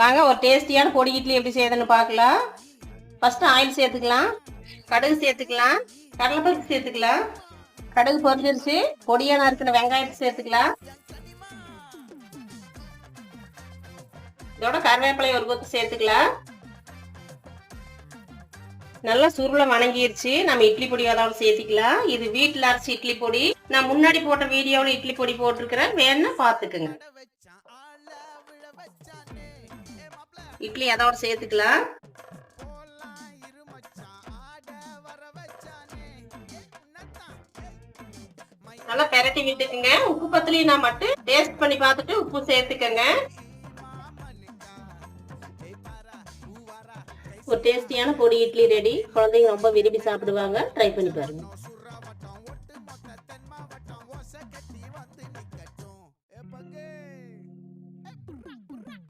வாங்க ஒரு டேஸ்டியான பொடி இட்லி எப்படி செய்யுதுன்னு பார்க்கலாம். ஃபர்ஸ்ட் ஆயில் சேர்த்துக்கலாம், கடுகு சேர்த்துக்கலாம், கடலைப்பருப்பு சேர்த்துக்கலாம். கடுகு பொரிஞ்சிருச்சு. பொடியா நறுக்கின வெங்காயத்தை சேர்த்துக்கலாம். இதோட கருவேப்பிலை ஒரு கொத்து சேர்த்துக்கலாம். நல்லா சுருளை வணங்கிருச்சு. நம்ம இட்லி பொடி அதோட சேர்த்துக்கலாம். இது வீட்டில் அரைச்சி இட்லி பொடி. நான் முன்னாடி போட்ட வீடியோவில் இட்லி பொடி போட்டிருக்கிறேன், வேணும்னா பார்த்துக்குங்க. இட்லி அதோட சேர்த்துக்கலாம். நல்லா பெரட்டி விட்டுக்குங்க. உப்பு பத்தலைனா மட்டும் டேஸ்ட் பண்ணி பார்த்துட்டு உப்பு சேர்த்துக்கங்க. ஒரு டேஸ்டியான பொடி இட்லி ரெடி. குழந்தைங்க ரொம்ப விரும்பி சாப்பிடுவாங்க. ட்ரை பண்ணி பாருங்க.